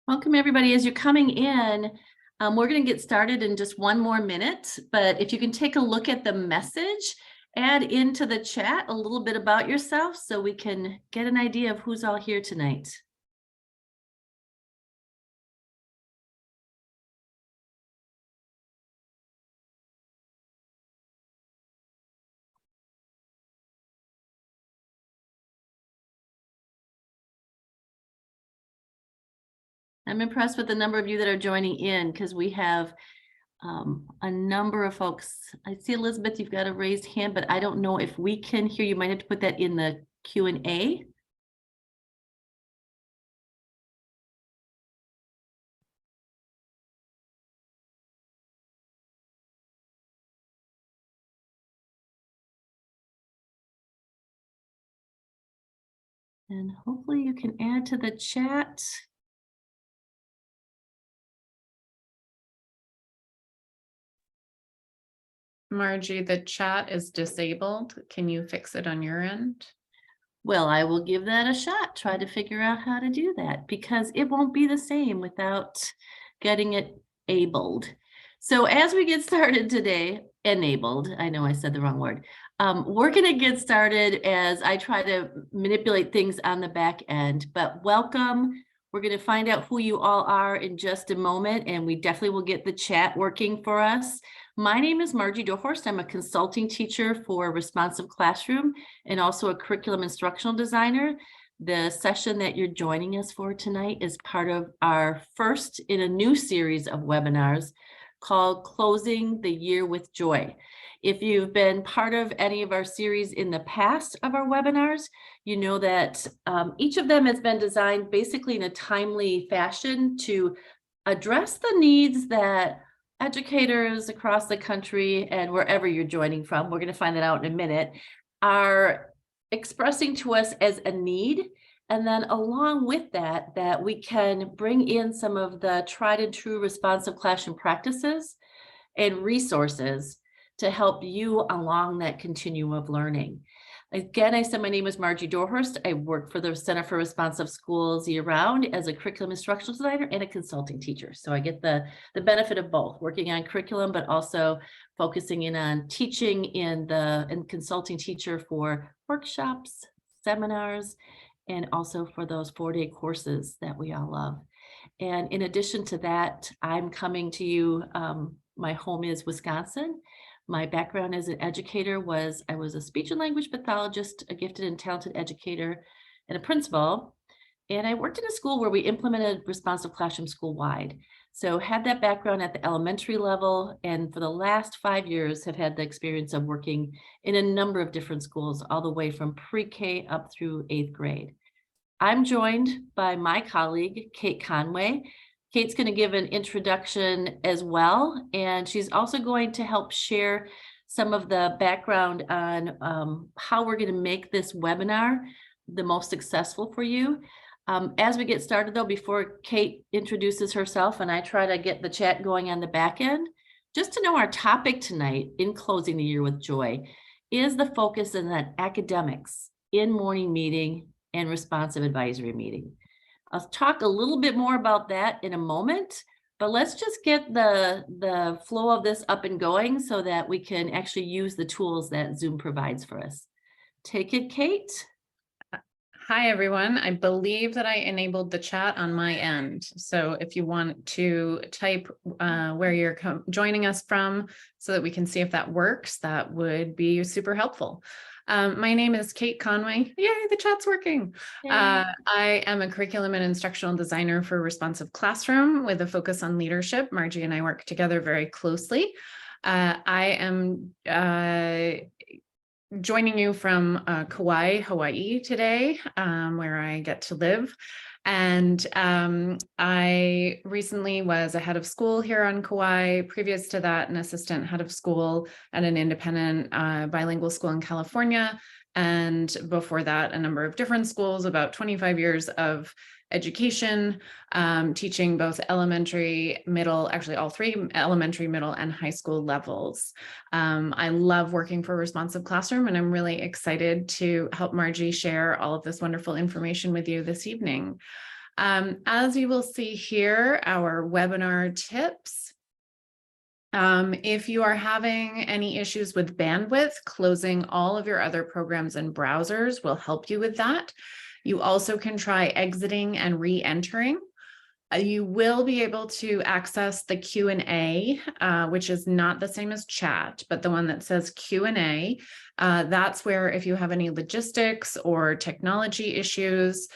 Welcome, everybody. As you're coming in, we're going to get started in just one more minute, but if you can take a look at the message, add into the chat a little bit about yourself so we can get an idea of who's all here tonight. I'm impressed with the number of you that are joining in because we have a number of folks. I see Elizabeth, you've got a raised hand, but I don't know if we can hear you. Might have to put that in the Q&A. And hopefully you can add to the chat. Margie, the chat is disabled. Can you fix it on your end? Well, I will give that a shot, try to figure out how to do that because it won't be the same without getting it abled. So as we get started today, enabled, I know I said the wrong word. We're going to get started as I try to manipulate things on the back end, but welcome. We're going to find out who you all are in just a moment, and we definitely will get the chat working for us. My name is Margie Dohorst. I'm a consulting teacher for Responsive Classroom and also a curriculum instructional designer. The session that you're joining us for tonight is part of our first in a new series of webinars called Closing the Year with Joy. If you've been part of any of our series in the past of our webinars, you know that each of them has been designed basically in a timely fashion to address the needs that educators across the country and wherever you're joining from, we're going to find that out in a minute, are expressing to us as a need. And then along with that, that we can bring in some of the tried and true responsive classroom practices and resources to help you along that continuum of learning. Again, I said my name is Margie Dohorst. I work for the Center for Responsive Schools year-round as a curriculum instructional designer and a consulting teacher. So I get the benefit of both, working on curriculum, but also focusing in on teaching and consulting teacher for workshops, seminars, and also for those 4-day courses that we all love. And in addition to that, I'm coming to you, my home is Wisconsin. My background as an educator was I was a speech and language pathologist, a gifted and talented educator, and a principal. And I worked in a school where we implemented responsive classroom school-wide. So had that background at the elementary level, and for the last 5 years have had the experience of working in a number of different schools, all the way from pre-K up through 8th grade. I'm joined by my colleague, Kate Conway. Kate's going to give an introduction as well, and she's also going to help share some of the background on how we're going to make this webinar the most successful for you. As we get started, though, before Kate introduces herself and I try to get the chat going on the back end, just to know our topic tonight in Closing the Year with Joy is the focus on that academics in morning meeting and responsive advisory meeting. I'll talk a little bit more about that in a moment, but let's just get the flow of this up and going so that we can actually use the tools that Zoom provides for us. Take it, Kate. Hi, everyone. I believe that I enabled the chat on my end. So if you want to type where you're joining us from so that we can see if that works, that would be super helpful. My name is Kate Conway. Yay, the chat's working. I am a curriculum and instructional designer for Responsive Classroom with a focus on leadership. Margie and I work together very closely. I am joining you from Kauai, Hawaii today, where I get to live. And I recently was a head of school here on Kauai. Previous to that, an assistant head of school at an independent bilingual school in California. And before that, a number of different schools, about 25 years of education, teaching both elementary, middle, actually all three elementary, middle, and high school levels. I love working for Responsive Classroom, and I'm really excited to help Margie share all of this wonderful information with you this evening. As you will see here, our webinar tips. If you are having any issues with bandwidth, closing all of your other programs and browsers will help you with that. You also can try exiting and re-entering. You will be able to access the Q&A, which is not the same as chat, but the one that says Q&A. That's where if you have any logistics or technology issues,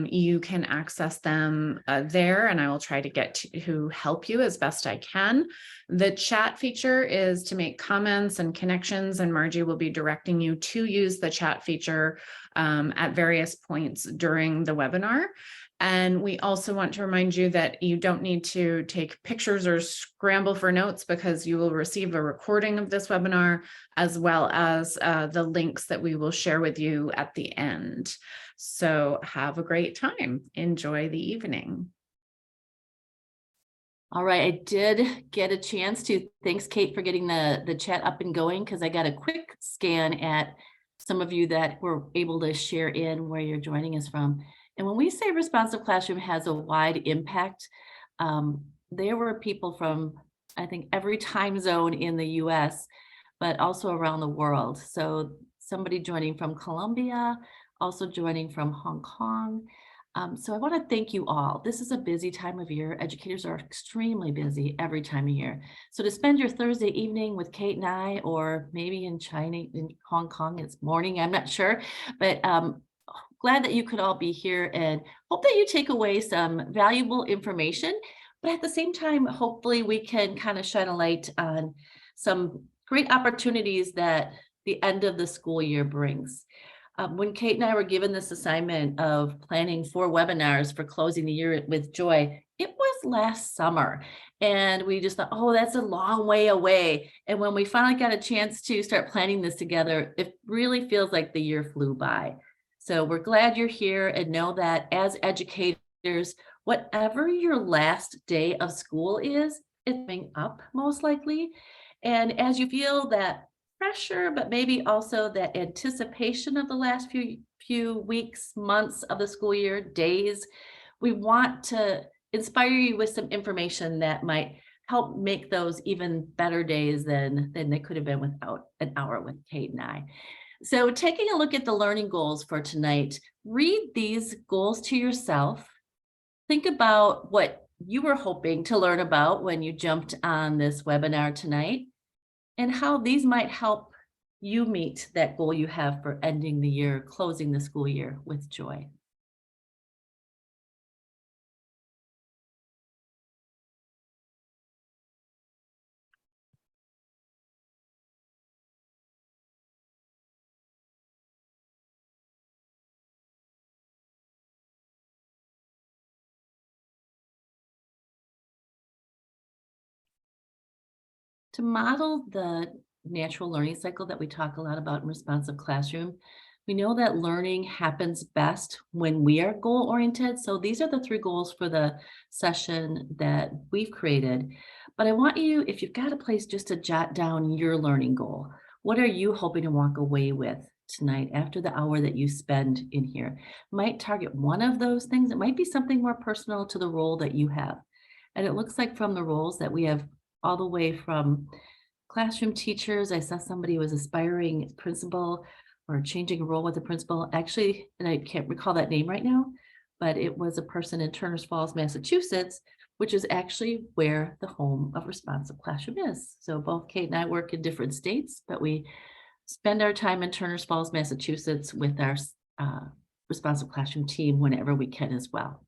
you can access them there, and I will try to get to help you as best I can. The chat feature is to make comments and connections, and Margie will be directing you to use the chat feature at various points during the webinar. And we also want to remind you that you don't need to take pictures or scramble for notes, because you will receive a recording of this webinar, as well as the links that we will share with you at the end. So have a great time. Enjoy the evening. All right, I did get a chance to, thanks Kate for getting the chat up and going, because I got a quick scan at some of you that were able to share in where you're joining us from. And when we say responsive classroom has a wide impact, there were people from, I think, every time zone in the US, but also around the world. So somebody joining from Colombia, also joining from Hong Kong. So I want to thank you all. This is a busy time of year. Educators are extremely busy every time of year. So to spend your Thursday evening with Kate and I, or maybe in China, in Hong Kong, it's morning, I'm not sure, but glad that you could all be here, and hope that you take away some valuable information. But at the same time, hopefully we can kind of shine a light on some great opportunities that the end of the school year brings. When Kate and I were given this assignment of planning 4 webinars for closing the year with joy, it was last summer. And we just thought, oh, that's a long way away. And when we finally got a chance to start planning this together, it really feels like the year flew by. So we're glad you're here, and know that as educators, whatever your last day of school is, it's coming up most likely. And as you feel that pressure, but maybe also that anticipation of the last few weeks, months of the school year, days, we want to inspire you with some information that might help make those even better days than they could have been without an hour with Kate and I. So taking a look at the learning goals for tonight, read these goals to yourself. Think about what you were hoping to learn about when you jumped on this webinar tonight, and how these might help you meet that goal you have for ending the year, closing the school year with joy. To model the natural learning cycle that we talk a lot about in responsive classroom, we know that learning happens best when we are goal-oriented. So these are the 3 goals for the session that we've created. But I want you, if you've got a place, just to jot down your learning goal. What are you hoping to walk away with tonight after the hour that you spend in here? Might target one of those things. It might be something more personal to the role that you have. And it looks like from the roles that we have, all the way from classroom teachers. I saw somebody who was aspiring principal, or changing a role with the principal. Actually, and I can't recall that name right now, but it was a person in Turners Falls, Massachusetts, which is actually where the home of responsive classroom is. So both Kate and I work in different states, but we spend our time in Turners Falls, Massachusetts with our responsive classroom team whenever we can as well.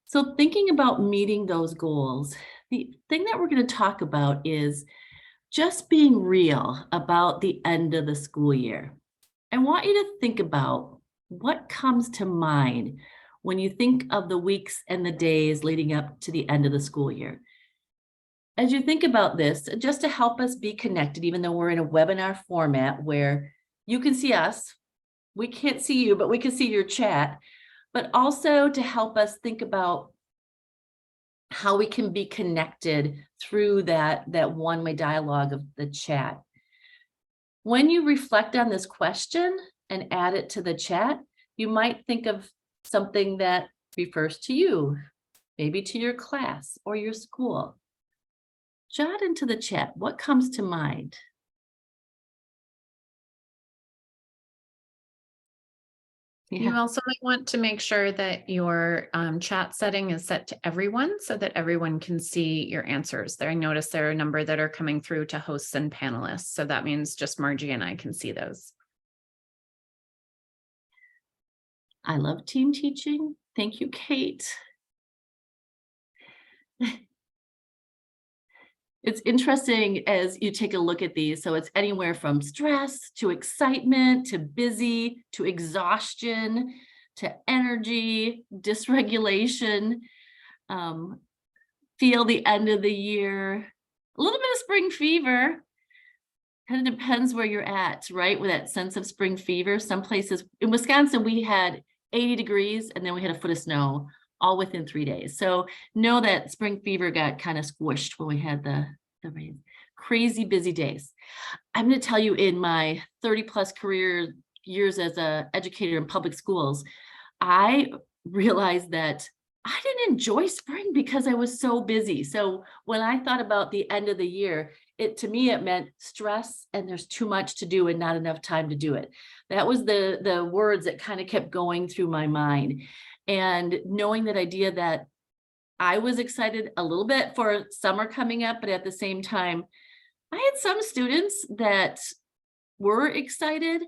So thinking about meeting those goals, the thing that we're going to talk about is just being real about the end of the school year. I want you to think about what comes to mind when you think of the weeks and the days leading up to the end of the school year. As you think about this, just to help us be connected, even though we're in a webinar format where you can see us, we can't see you, but we can see your chat, but also to help us think about how we can be connected through that one-way dialogue of the chat. When you reflect on this question and add it to the chat, you might think of something that refers to you, maybe to your class or your school. Jot into the chat what comes to mind. You also might want to make sure that your chat setting is set to everyone so that everyone can see your answers. There, I notice there are a number that are coming through to hosts and panelists. So that means just Margie and I can see those. I love team teaching. Thank you, Kate. It's interesting as you take a look at these. So it's anywhere from stress to excitement to busy to exhaustion to energy, dysregulation, feel the end of the year, a little bit of spring fever. Kind of depends where you're at, right? With that sense of spring fever. Some places in Wisconsin, we had 80 degrees and then we had a foot of snow all within 3 days. So know that spring fever got kind of squished when we had the rain. Crazy busy days. I'm going to tell you, in my 30 plus career years as an educator in public schools, I realized that I didn't enjoy spring because I was so busy. So when I thought about the end of the year, to me, it meant stress and there's too much to do and not enough time to do it. That was the words that kind of kept going through my mind. And knowing that idea that I was excited a little bit for summer coming up, but at the same time, I had some students that were excited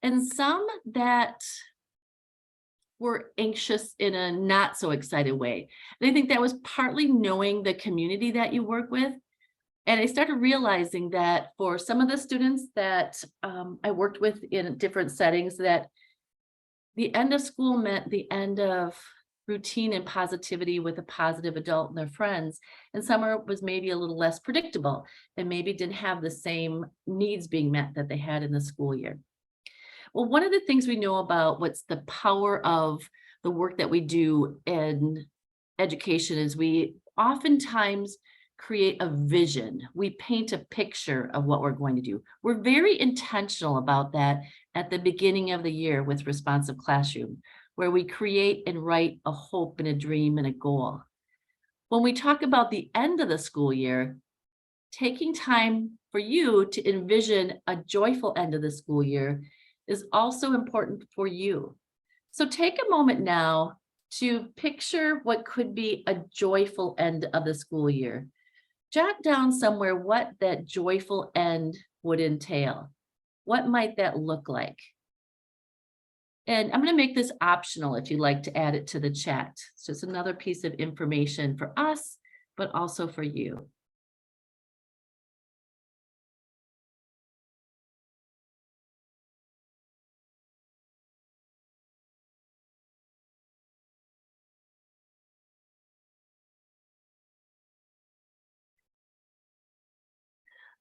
and some that were anxious in a not so excited way. And I think that was partly knowing the community that you work with. And I started realizing that for some of the students that I worked with in different settings, that the end of school meant the end of routine and positivity with a positive adult and their friends. And summer was maybe a little less predictable and maybe didn't have the same needs being met that they had in the school year. Well, one of the things we know about what's the power of the work that we do in education is we oftentimes create a vision. We paint a picture of what we're going to do. We're very intentional about that at the beginning of the year with Responsive Classroom, where we create and write a hope and a dream and a goal. When we talk about the end of the school year, taking time for you to envision a joyful end of the school year is also important for you. So take a moment now to picture what could be a joyful end of the school year. Jot down somewhere what that joyful end would entail. What might that look like? And I'm going to make this optional if you'd like to add it to the chat. It's just another piece of information for us, but also for you.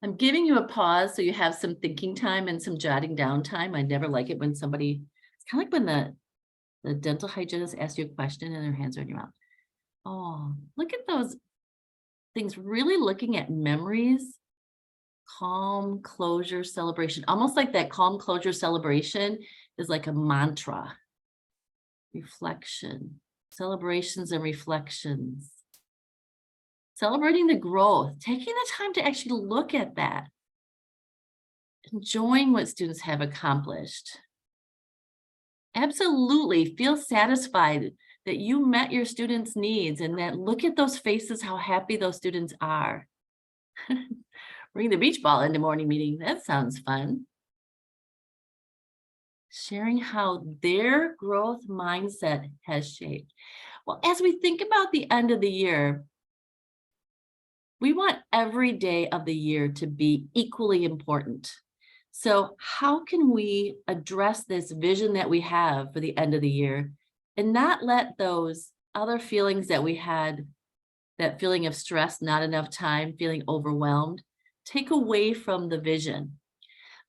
I'm giving you a pause so you have some thinking time and some jotting down time. I never like it when somebody, it's kind of like when the dental hygienist asks you a question and their hands are in your mouth. Oh, look at those things, really looking at memories, calm, closure, celebration, almost like that calm, closure, celebration is like a mantra. Reflection, celebrations and reflections. Celebrating the growth, taking the time to actually look at that, enjoying what students have accomplished. Absolutely feel satisfied that you met your students' needs and that look at those faces, how happy those students are. Bring the beach ball into morning meeting, that sounds fun. Sharing how their growth mindset has shaped. Well, as we think about the end of the year, we want every day of the year to be equally important. So how can we address this vision that we have for the end of the year and not let those other feelings that we had, that feeling of stress, not enough time, feeling overwhelmed, take away from the vision?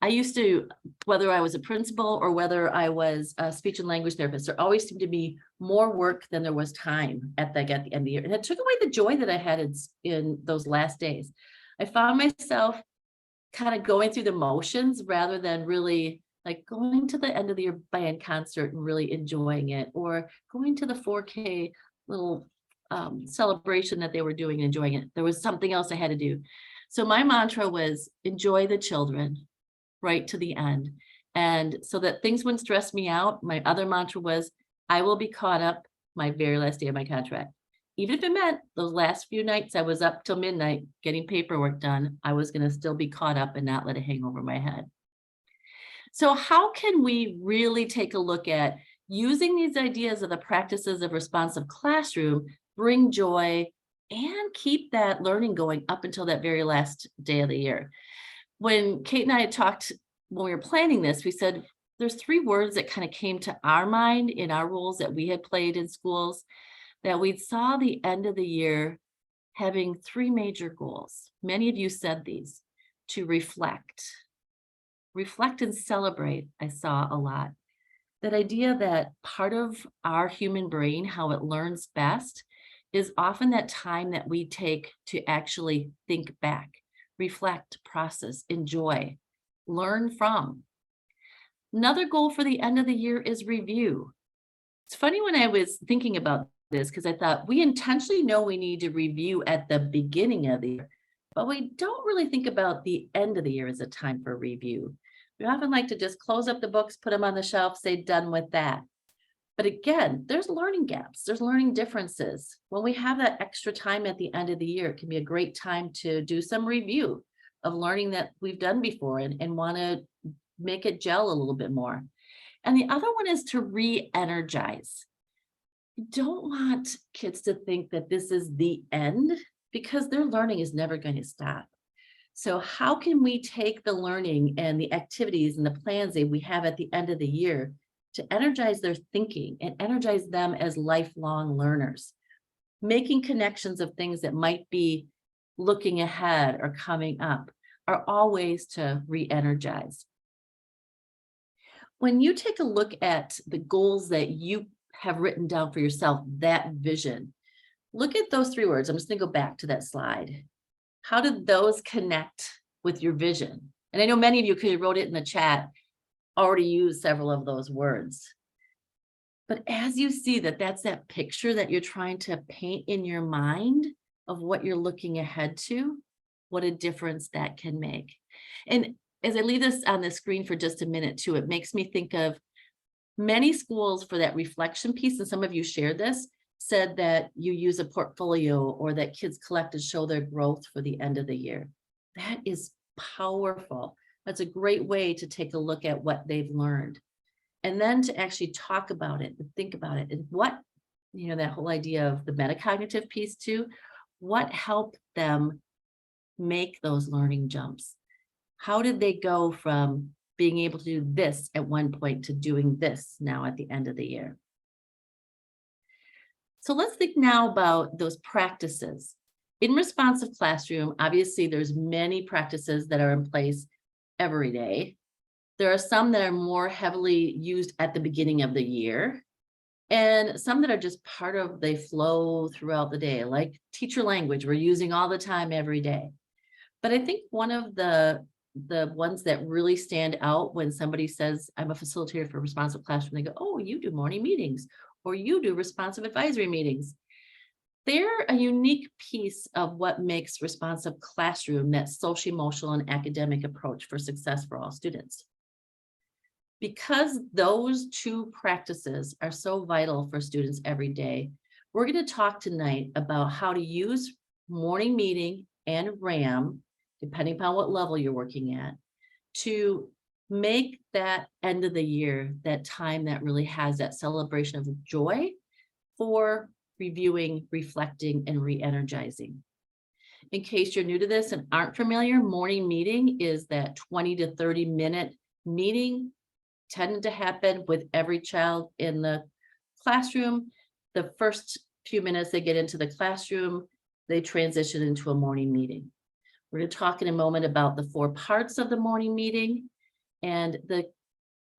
I used to, whether I was a principal or whether I was a speech and language therapist, there always seemed to be more work than there was time at the end of the year. And it took away the joy that I had in those last days. I found myself kind of going through the motions rather than really like going to the end of the year band concert and really enjoying it, or going to the 4K little celebration that they were doing and enjoying it. There was something else I had to do. So my mantra was enjoy the children right to the end. And so that things wouldn't stress me out, my other mantra was, I will be caught up my very last day of my contract. Even if it meant those last few nights I was up till midnight getting paperwork done, I was going to still be caught up and not let it hang over my head. So how can we really take a look at using these ideas of the practices of responsive classroom, bring joy, and keep that learning going up until that very last day of the year? When Kate and I had talked, when we were planning this, we said there's 3 words that kind of came to our mind in our roles that we had played in schools, that we saw the end of the year having 3 major goals. Many of you said these: to reflect and celebrate. I saw a lot. That idea that part of our human brain, how it learns best, is often that time that we take to actually think back, reflect, process, enjoy, learn from. Another goal for the end of the year is review. It's funny when I was thinking about this, because I thought we intentionally know we need to review at the beginning of the year, but we don't really think about the end of the year as a time for review. We often like to just close up the books, put them on the shelf, say done with that. But again, there's learning gaps, there's learning differences. When we have that extra time at the end of the year, it can be a great time to do some review of learning that we've done before and want to make it gel a little bit more. And the other one is to re-energize. You don't want kids to think that this is the end, because their learning is never going to stop. So how can we take the learning and the activities and the plans that we have at the end of the year to energize their thinking and energize them as lifelong learners, making connections of things that might be looking ahead or coming up, are all ways to re-energize. When you take a look at the goals that you have written down for yourself, that vision, look at those 3 words. I'm just going to go back to that slide. How did those connect with your vision? And I know many of you, because you wrote it in the chat, already used several of those words. But as you see that that's that picture that you're trying to paint in your mind of what you're looking ahead to, what a difference that can make. And as I leave this on the screen for just a minute too, it makes me think of many schools for that reflection piece, and some of you shared this, said that you use a portfolio or that kids collect and show their growth for the end of the year. That is powerful. That's a great way to take a look at what they've learned. And then to actually talk about it and think about it, and what, that whole idea of the metacognitive piece too, what helped them make those learning jumps? How did they go from being able to do this at one point to doing this now at the end of the year? So let's think now about those practices. In responsive classroom, obviously there's many practices that are in place every day. There are some that are more heavily used at the beginning of the year, and some that are just part of, they flow throughout the day, like teacher language we're using all the time every day. But I think one of the ones that really stand out when somebody says, I'm a facilitator for responsive classroom, they go, oh, you do morning meetings, or you do responsive advisory meetings. They're a unique piece of what makes responsive classroom that social, emotional, and academic approach for success for all students. Because those 2 practices are so vital for students every day, we're going to talk tonight about how to use morning meeting and RAM, depending upon what level you're working at, to make that end of the year that time that really has that celebration of joy for reviewing, reflecting, and re-energizing. In case you're new to this and aren't familiar, morning meeting is that 20 to 30-minute meeting tended to happen with every child in the classroom. The first few minutes they get into the classroom, they transition into a morning meeting. We're going to talk in a moment about the 4 parts of the morning meeting. And the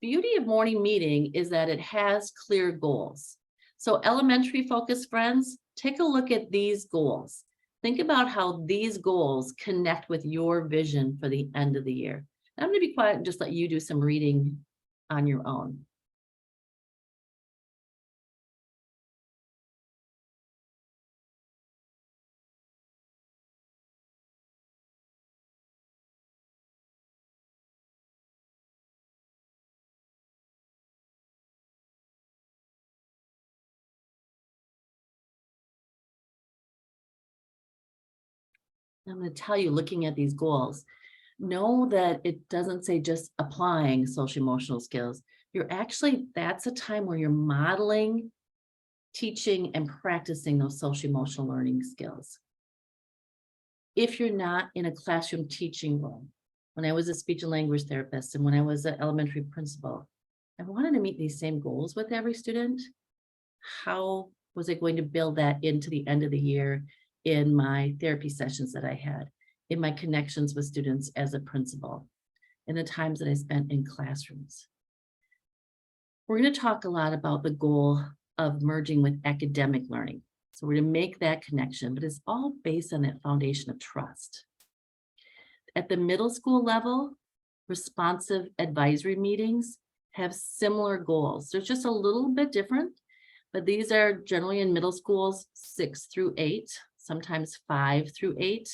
beauty of morning meeting is that it has clear goals. So elementary focused friends, take a look at these goals. Think about how these goals connect with your vision for the end of the year. I'm going to be quiet and just let you do some reading on your own. I'm going to tell you, looking at these goals, know that it doesn't say just applying social emotional skills. That's a time where you're modeling, teaching, and practicing those social emotional learning skills. If you're not in a classroom teaching role, when I was a speech and language therapist and when I was an elementary principal, I wanted to meet these same goals with every student. How was I going to build that into the end of the year in my therapy sessions that I had, in my connections with students as a principal, in the times that I spent in classrooms? We're going to talk a lot about the goal of merging with academic learning. So we're going to make that connection, but it's all based on that foundation of trust. At the middle school level, responsive advisory meetings have similar goals. They're just a little bit different, but these are generally in middle schools 6 through 8, sometimes 5 through 8.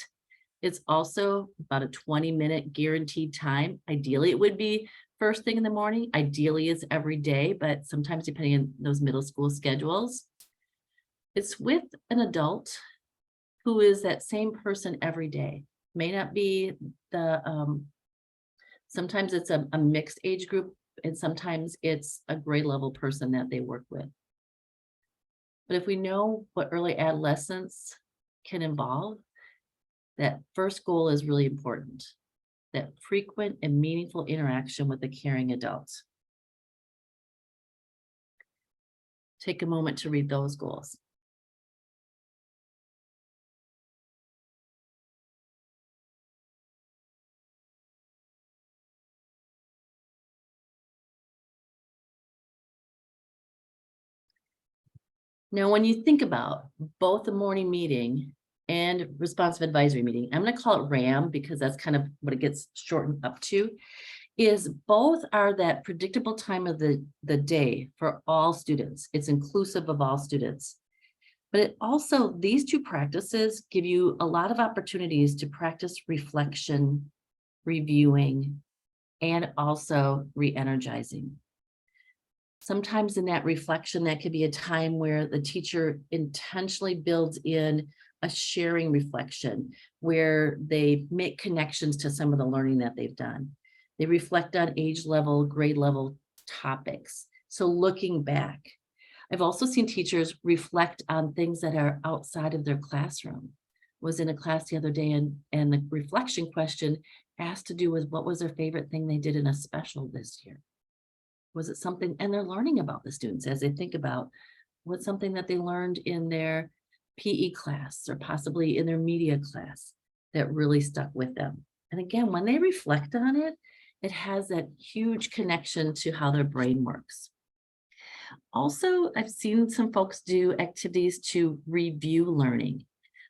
It's also about a 20-minute guaranteed time. Ideally, it would be first thing in the morning. Ideally, it's every day, but sometimes depending on those middle school schedules. It's with an adult who is that same person every day. May not be sometimes it's a mixed age group, and sometimes it's a grade level person that they work with. But if we know what early adolescence can involve, that first goal is really important. That frequent and meaningful interaction with a caring adult. Take a moment to read those goals. Now, when you think about both the morning meeting and responsive advisory meeting, I'm going to call it RAM because that's kind of what it gets shortened up to, is both are that predictable time of the day for all students. It's inclusive of all students. But it also, these two practices give you a lot of opportunities to practice reflection, reviewing, and also re-energizing. Sometimes in that reflection, that could be a time where the teacher intentionally builds in a sharing reflection where they make connections to some of the learning that they've done. They reflect on age level, grade level topics. So looking back, I've also seen teachers reflect on things that are outside of their classroom. Was in a class the other day and the reflection question asked to do with what was their favorite thing they did in a special this year. Was it something, and they're learning about the students as they think about what's something that they learned in their PE class or possibly in their media class that really stuck with them. And again, when they reflect on it, it has that huge connection to how their brain works. Also, I've seen some folks do activities to review learning.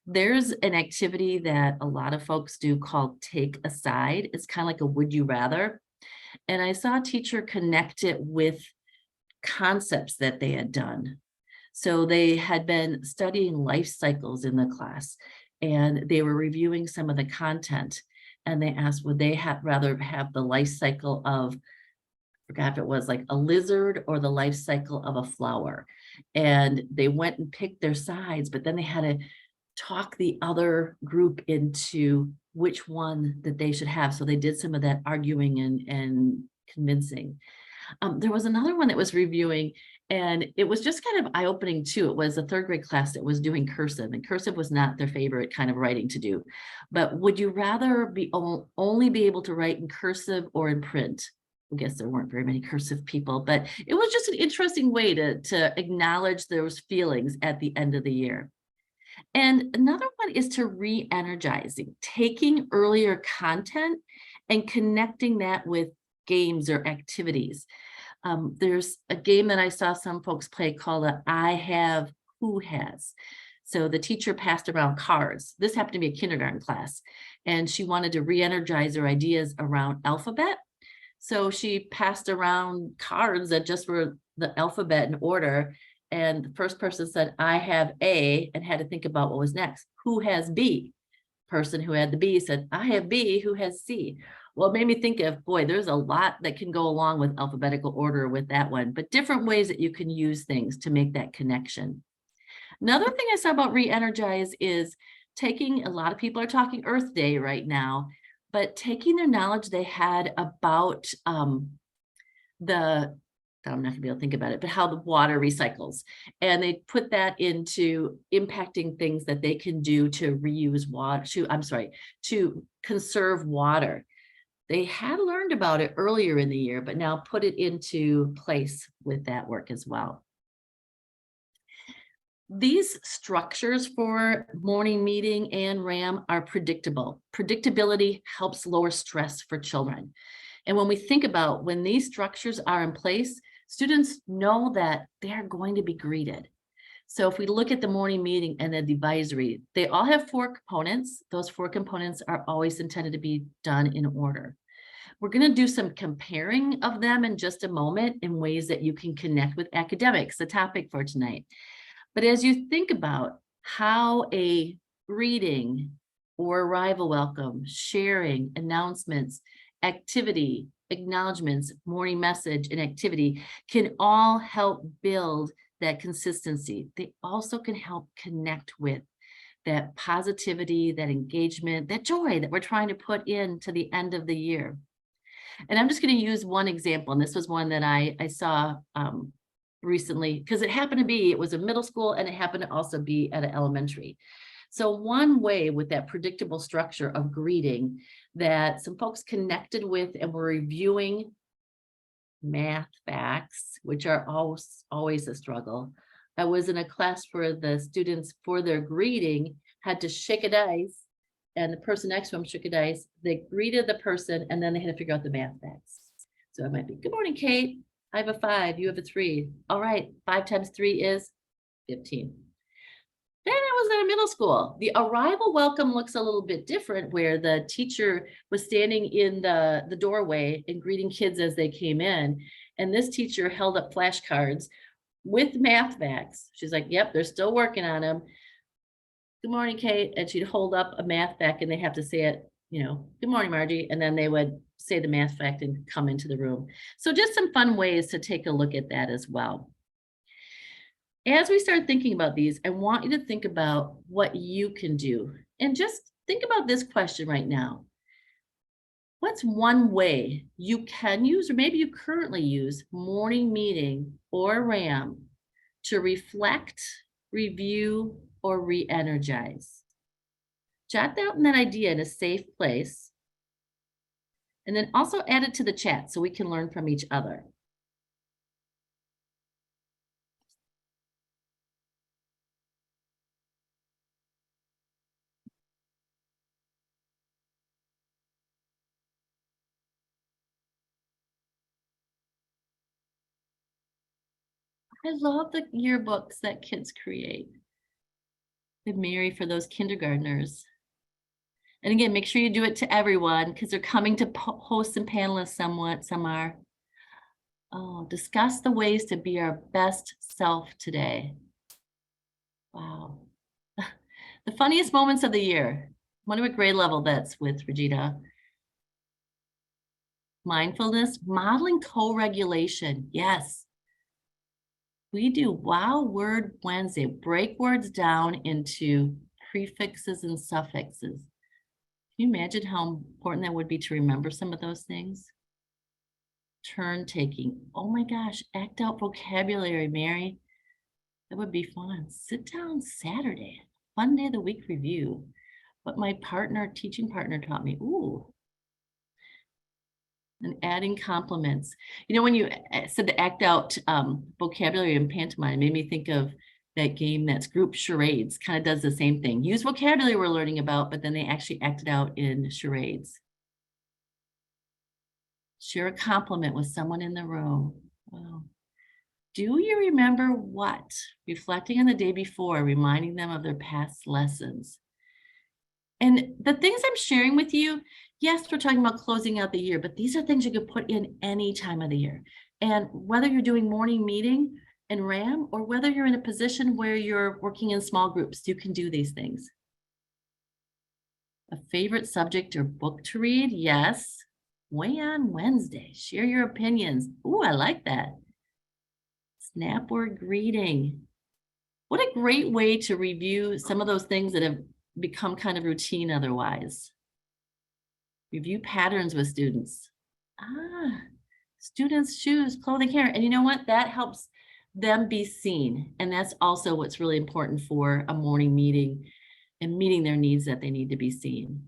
There's an activity that a lot of folks do called Take Aside. It's kind of like a would you rather. And I saw a teacher connect it with concepts that they had done. So they had been studying life cycles in the class and they were reviewing some of the content. And they asked, would they rather have the life cycle of, I forgot if it was like a lizard or the life cycle of a flower. And they went and picked their sides, but then they had to talk the other group into which one that they should have. So they did some of that arguing and convincing. There was another one that was reviewing, and it was just kind of eye-opening too. It was a third grade class that was doing cursive, and cursive was not their favorite kind of writing to do. But would you rather be only be able to write in cursive or in print? I guess there weren't very many cursive people, but it was just an interesting way to acknowledge those feelings at the end of the year. And another one is to re-energizing, taking earlier content and connecting that with games or activities. There's a game that I saw some folks play called I Have, Who Has. So the teacher passed around cards. This happened to be a kindergarten class, and she wanted to re-energize her ideas around alphabet. So she passed around cards that just were the alphabet in order. And the first person said, I have A, and had to think about what was next. Who has B? Person who had the B said, I have B, who has C? Well, it made me think of, boy, there's a lot that can go along with alphabetical order with that one, but different ways that you can use things to make that connection. Another thing I saw about re-energize is taking, a lot of people are talking Earth Day right now, but taking their knowledge they had about the, I'm not gonna be able to think about it, but how the water recycles. And they put that into impacting things that they can do to reuse water, to conserve water. They had learned about it earlier in the year, but now put it into place with that work as well. These structures for morning meeting and RAM are predictable. Predictability helps lower stress for children. And when we think about when these structures are in place, students know that they are going to be greeted. So if we look at the morning meeting and the advisory, they all have 4 components. Those 4 components are always intended to be done in order. We're going to do some comparing of them in just a moment in ways that you can connect with academics, the topic for tonight. But as you think about how a greeting or arrival welcome, sharing, announcements, activity, acknowledgements, morning message, and activity can all help build that consistency. They also can help connect with that positivity, that engagement, that joy that we're trying to put into the end of the year. And I'm just going to use one example, and this was one that I saw recently, because it was a middle school and it happened to also be at an elementary. So one way with that predictable structure of greeting that some folks connected with and were reviewing math facts, which are always a struggle. I was in a class where the students for their greeting had to shake a dice, and the person next to them shook a dice. They greeted the person and then they had to figure out the math facts. So it might be, good morning, Kate. I have a 5, you have a 3. All right, 5 times 3 is 15. Then I was at a middle school. The arrival welcome looks a little bit different, where the teacher was standing in the doorway and greeting kids as they came in. And this teacher held up flashcards with math facts. She's like, yep, they're still working on them. Good morning, Kate. And she'd hold up a math fact and they have to say it, good morning, Margie. And then they would say the math fact and come into the room. So just some fun ways to take a look at that as well. As we start thinking about these, I want you to think about what you can do. And just think about this question right now. What's one way you can use, or maybe you currently use, morning meeting or RAM to reflect, review, or re-energize? Jot down that idea in a safe place. And then also add it to the chat so we can learn from each other. I love the yearbooks that kids create. They Mary for those kindergartners. And again, make sure you do it to everyone because they're coming to host and panelists somewhat. Some are. Oh, discuss the ways to be our best self today. Wow. The funniest moments of the year. I wonder what grade level that's with, Regina. Mindfulness, modeling co-regulation. Yes. We do Wow Word Wednesday. Break words down into prefixes and suffixes. Can you imagine how important that would be to remember some of those things? Turn taking. Oh my gosh, act out vocabulary, Mary. That would be fun. Sit down Saturday, fun day of the week review. What my teaching partner taught me. Ooh. And adding compliments. When you said the act out vocabulary and pantomime, it made me think of that game that's group charades, kind of does the same thing. Use vocabulary we're learning about, but then they actually act it out in charades. Share a compliment with someone in the room. Wow. Do you remember what? Reflecting on the day before, reminding them of their past lessons. And the things I'm sharing with you, yes, we're talking about closing out the year, but these are things you could put in any time of the year. And whether you're doing morning meeting and RAM, or whether you're in a position where you're working in small groups, you can do these things. A favorite subject or book to read? Yes. Weigh on Wednesday. Share your opinions. Ooh, I like that. Snap word greeting. What a great way to review some of those things that have become kind of routine otherwise. Review patterns with students. Students' shoes, clothing, hair. And you know what? That helps them be seen. And that's also what's really important for a morning meeting and meeting their needs, that they need to be seen.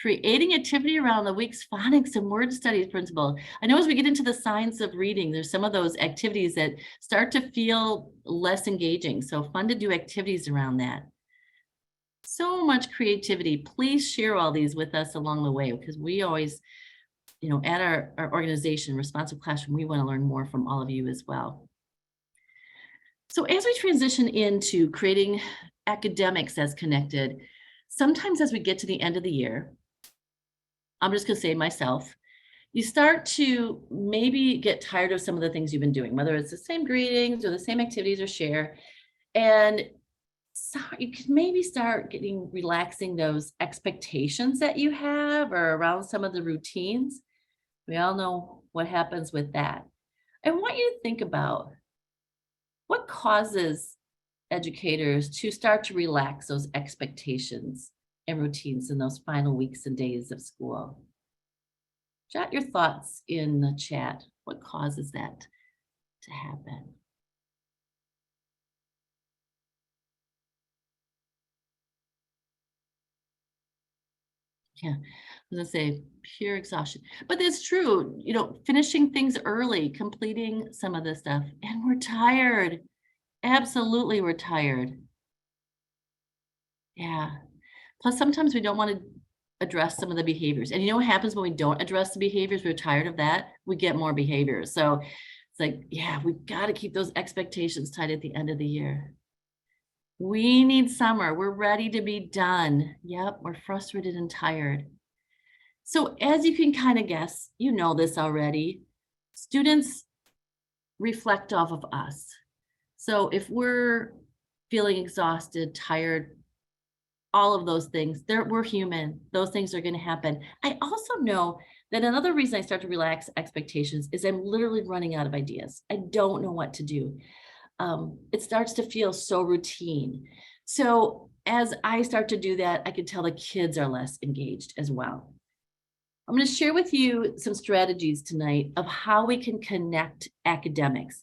Creating activity around the week's phonics and word studies principle. I know as we get into the science of reading, there's some of those activities that start to feel less engaging. So fun to do activities around that. So much creativity. Please share all these with us along the way, because we always, at our organization, Responsive Classroom, we want to learn more from all of you as well. So as we transition into creating academics as connected, sometimes as we get to the end of the year, I'm just going to say myself, you start to maybe get tired of some of the things you've been doing, whether it's the same greetings or the same activities or share. And so you can maybe start relaxing those expectations that you have, or around some of the routines. We all know what happens with that. I want you to think about what causes educators to start to relax those expectations and routines in those final weeks and days of school. Jot your thoughts in the chat. What causes that to happen? Yeah, I was gonna say pure exhaustion, but that's true. Finishing things early, completing some of this stuff, and we're tired. Absolutely, we're tired. Yeah. Plus, sometimes we don't want to address some of the behaviors. And you know what happens when we don't address the behaviors? We're tired of that. We get more behaviors. So it's like, yeah, we've got to keep those expectations tight at the end of the year. We need summer. We're ready to be done. Yep, we're frustrated and tired. So as you can kind of guess, you know this already, students reflect off of us. So if we're feeling exhausted, tired, all of those things, we're human. Those things are going to happen. I also know that another reason I start to relax expectations is I'm literally running out of ideas. I don't know what to do. It starts to feel so routine. So as I start to do that, I can tell the kids are less engaged as well. I'm going to share with you some strategies tonight of how we can connect academics.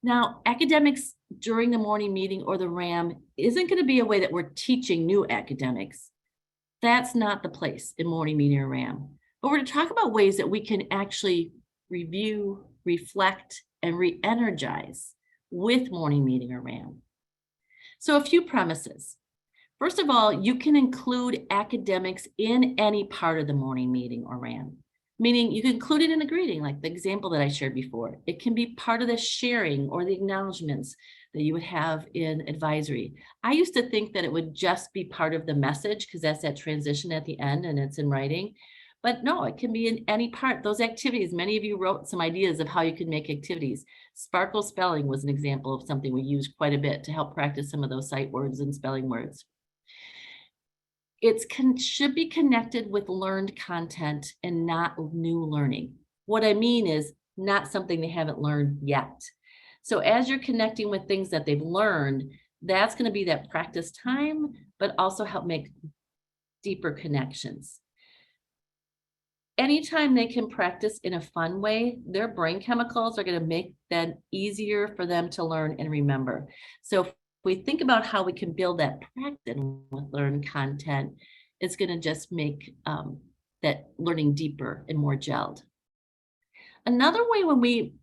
Now, academics during the morning meeting or the RAM isn't going to be a way that we're teaching new academics. That's not the place in morning meeting or RAM. But we're going to talk about ways that we can actually review, reflect, and re-energize with morning meeting or RAM. So a few premises. First of all, you can include academics in any part of the morning meeting or RAM. Meaning you can include it in a greeting, like the example that I shared before. It can be part of the sharing or the acknowledgements that you would have in advisory. I used to think that it would just be part of the message, because that's that transition at the end and it's in writing. But no, it can be in any part. Those activities, many of you wrote some ideas of how you could make activities. Sparkle spelling was an example of something we used quite a bit to help practice some of those sight words and spelling words. It should be connected with learned content and not new learning. What I mean is not something they haven't learned yet. So as you're connecting with things that they've learned, that's going to be that practice time, but also help make deeper connections. Anytime they can practice in a fun way, their brain chemicals are going to make that easier for them to learn and remember. So if we think about how we can build that practice with learned content, it's going to just make that learning deeper and more gelled. Another way, when we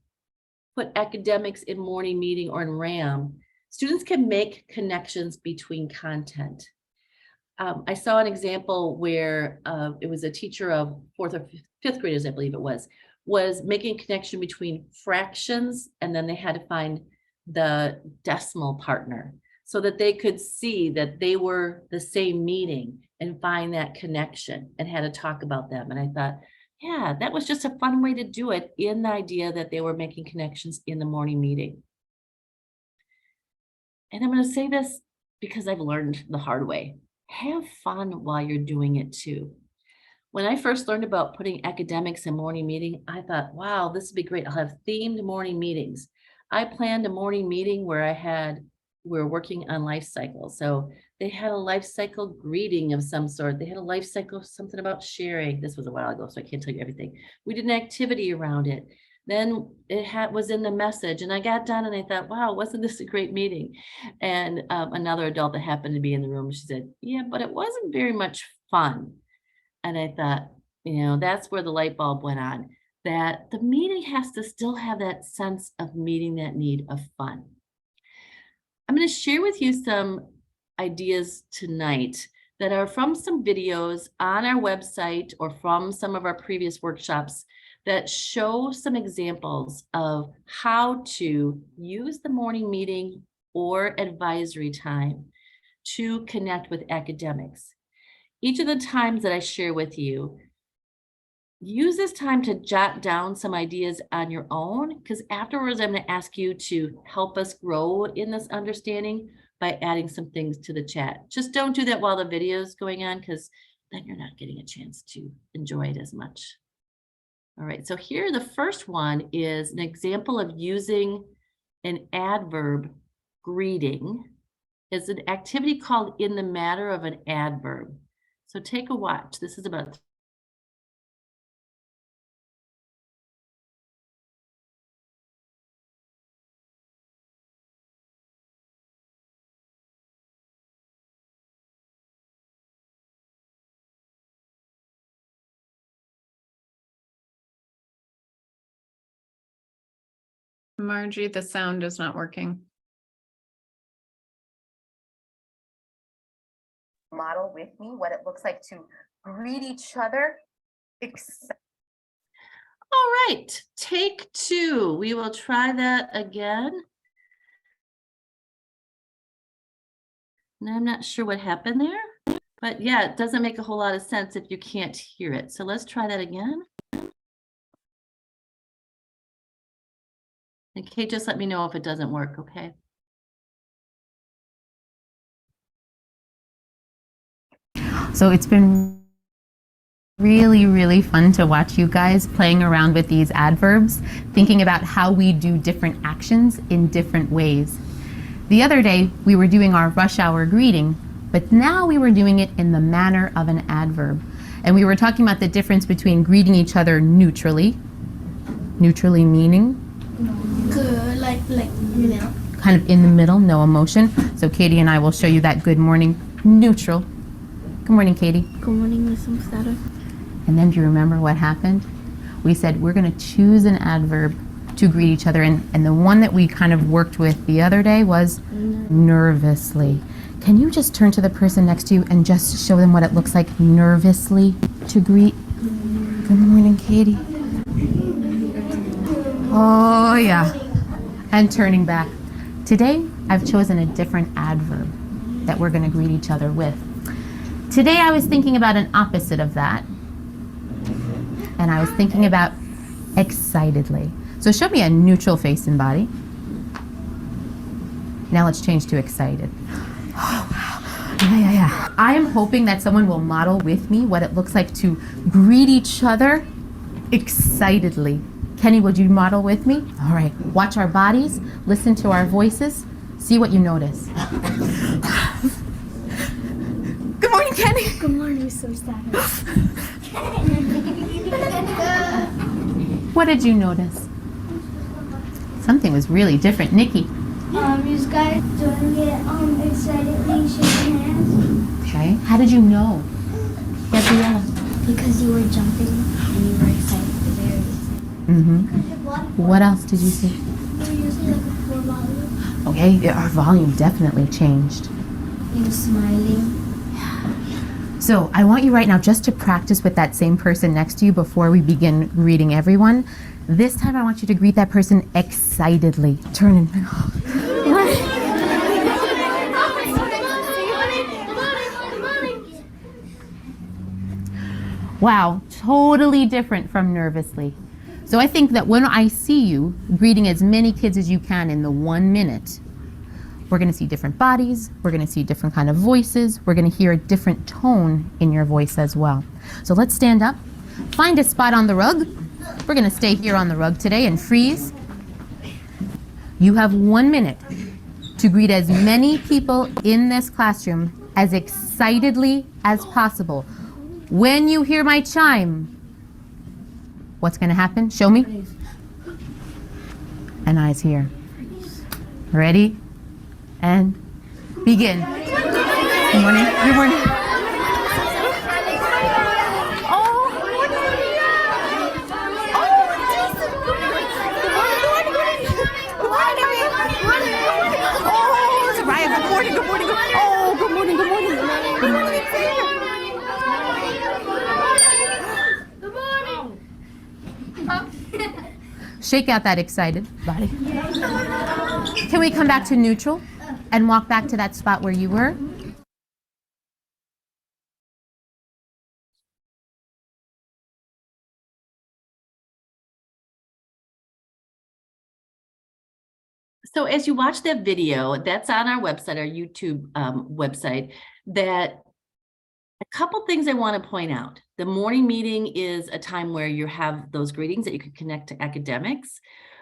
put academics in morning meeting or in RAM, students can make connections between content. I saw an example where it was a teacher of 4th or 5th graders, I believe it was making a connection between fractions, and then they had to find the decimal partner. so that they could see that they were the same meeting and find that connection and had to talk about them. And I thought, yeah, that was just a fun way to do it, in the idea that they were making connections in the morning meeting. And I'm going to say this because I've learned the hard way. Have fun while you're doing it too. When I first learned about putting academics in morning meeting, I thought, wow, this would be great. I'll have themed morning meetings. I planned a morning meeting where we're working on life cycle. So they had a life cycle greeting of some sort. They had a life cycle, something about sharing. This was a while ago, so I can't tell you everything. We did an activity around it. Then was in the message, and I got done and I thought, wow, wasn't this a great meeting? And another adult that happened to be in the room, she said, yeah, but it wasn't very much fun. And I thought, that's where the light bulb went on, that the meeting has to still have that sense of meeting that need of fun. I'm going to share with you some ideas tonight that are from some videos on our website or from some of our previous workshops that show some examples of how to use the morning meeting or advisory time to connect with academics. Each of the times that I share with you, use this time to jot down some ideas on your own, because afterwards I'm going to ask you to help us grow in this understanding by adding some things to the chat. Just don't do that while the video is going on, because then you're not getting a chance to enjoy it as much. All right, so here the first one is an example of using an adverb greeting. It's an activity called in the matter of an adverb. So take a watch. This is about Margie, the sound is not working. Model with me what it looks like to greet each other. all right, take two. We will try that again. And I'm not sure what happened there, but yeah, it doesn't make a whole lot of sense if you can't hear it. So let's try that again. Okay, just let me know if it doesn't work, okay? So it's been really, really fun to watch you guys playing around with these adverbs, thinking about how we do different actions in different ways. The other day, we were doing our rush hour greeting, but now we were doing it in the manner of an adverb. And we were talking about the difference between greeting each other neutrally meaning? Good, like in the middle. Kind of in the middle, no emotion. So Katie and I will show you that good morning, neutral. Good morning, Katie. Good morning, Miss Mostada. And then do you remember what happened? We said we're going to choose an adverb to greet each other. And the one that we kind of worked with the other day was nervously. Can you just turn to the person next to you and just show them what it looks like nervously to greet? Good morning, Katie. Oh, yeah. And turning back. Today, I've chosen a different adverb that we're going to greet each other with. Today, I was thinking about an opposite of that. And I was thinking about excitedly. So show me a neutral face and body. Now let's change to excited. Oh, wow. Yeah. I am hoping that someone will model with me what it looks like to greet each other excitedly. Kenny, would you model with me? All right, watch our bodies, listen to our voices, see what you notice. Good morning, Kenny. Good morning, Miss Mostada. What did you notice? Something was really different. Nikki. You guys doing it excitedly, shaking hands. Okay, how did you know? Gabriella. Because you were jumping and you were excited. What else did you see? You were using like a full volume. Okay, yeah, our volume definitely changed. You were smiling. So I want you right now just to practice with that same person next to you before we begin greeting everyone. This time I want you to greet that person excitedly. Turn and Wow, totally different from nervously. So I think that when I see you greeting as many kids as you can in the 1 minute, we're going to see different bodies, we're going to see different kind of voices, we're going to hear a different tone in your voice as well. So let's stand up, find a spot on the rug. We're going to stay here on the rug today and freeze. You have 1 minute to greet as many people in this classroom as excitedly as possible. When you hear my chime, what's going to happen? Show me. And eyes here. Ready? And begin. Good morning. Good morning. Oh, good morning. Oh, Jason. Good morning. Good morning. Oh, Soraya. Good morning. Good morning. Oh, good morning. Good morning. Good morning. Shake out that excited body. Can we come back to neutral and walk back to that spot where you were? So as you watch that video, that's on our website, our YouTube website, that a couple things I want to point out. The morning meeting is a time where you have those greetings that you can connect to academics,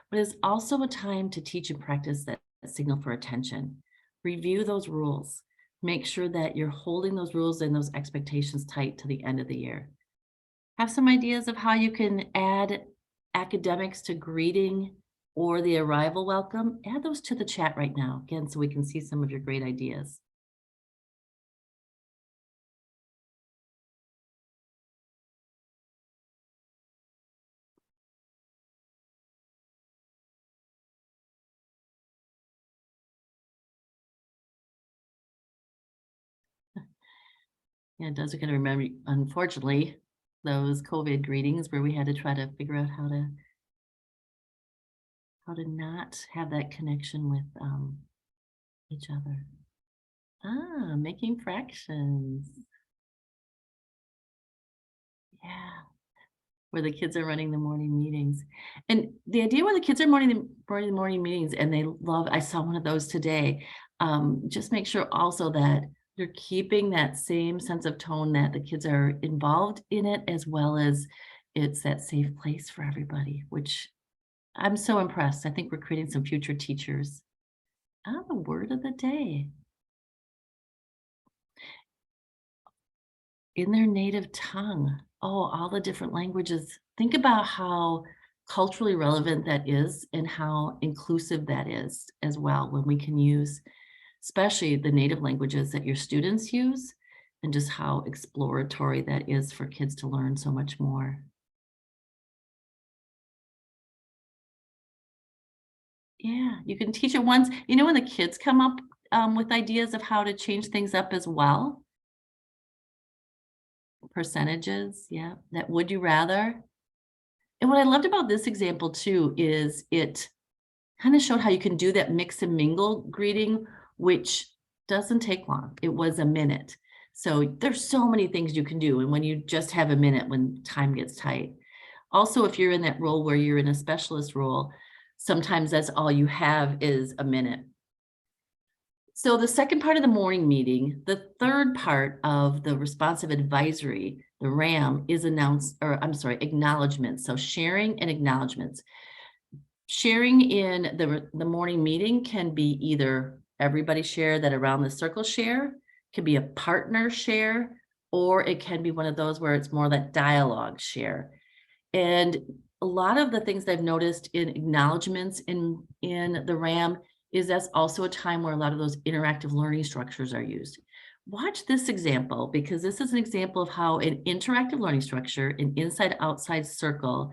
but it's also a time to teach and practice that signal for attention. Review those rules. Make sure that you're holding those rules and those expectations tight to the end of the year. Have some ideas of how you can add academics to greeting or the arrival welcome? Add those to the chat right now, again, so we can see some of your great ideas. Yeah, it does kind of remember, unfortunately, those COVID greetings where we had to try to figure out how to not have that connection with each other. Ah, making fractions. Yeah, where the kids are running the morning meetings. And the idea where the kids are running the morning meetings and they love, I saw one of those today. Just make sure also that you're keeping that same sense of tone that the kids are involved in it, as well as it's that safe place for everybody, which I'm so impressed. I think we're creating some future teachers. Ah, the word of the day. In their native tongue. Oh, all the different languages. Think about how culturally relevant that is and how inclusive that is as well, when we can use, especially the native languages that your students use, and just how exploratory that is for kids to learn so much more. Yeah, you can teach it once. You know, when the kids come up with ideas of how to change things up as well. Percentages, yeah, that would you rather. And what I loved about this example too is it kind of showed how you can do that mix and mingle greeting, which doesn't take long. It was a minute. So there's so many things you can do. And when you just have a minute, when time gets tight. Also, if you're in that role where you're in a specialist role, sometimes that's all you have is a minute. So the second part of the morning meeting, the third part of the responsive advisory, the RAM, is acknowledgement. So sharing and acknowledgements. Sharing in the morning meeting can be either everybody share that around the circle share, can be a partner share, or it can be one of those where it's more that dialogue share. And a lot of the things I've noticed in acknowledgements in the RAM is that's also a time where a lot of those interactive learning structures are used. Watch this example, because this is an example of how an interactive learning structure, an inside-outside circle,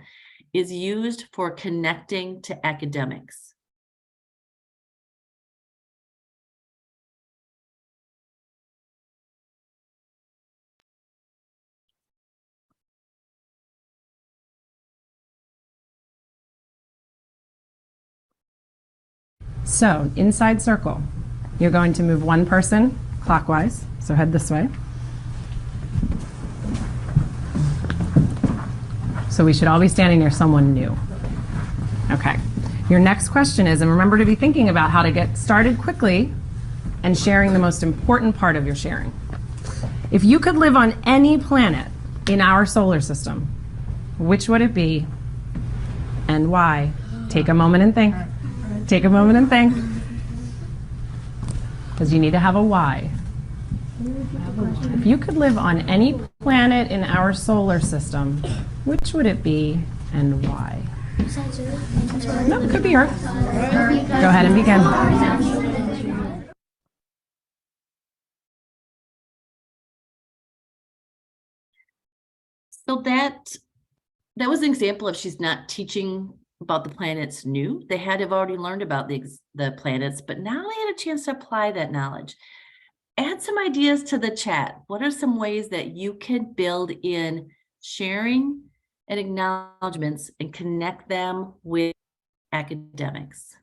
is used for connecting to academics. So inside circle, you're going to move one person clockwise, so head this way. So we should all be standing near someone new. Okay. Your next question is, and remember to be thinking about how to get started quickly and sharing the most important part of your sharing. If you could live on any planet in our solar system, which would it be and why? Take a moment and think. Take a moment and think. Because you need to have a why. If you could live on any planet in our solar system, which would it be and why? No, it could be Earth. Go ahead and begin. So that was an example of she's not teaching about the planets new. They had to have already learned about the planets, but now they had a chance to apply that knowledge. Add some ideas to the chat. What are some ways that you can build in sharing and acknowledgements and connect them with academics?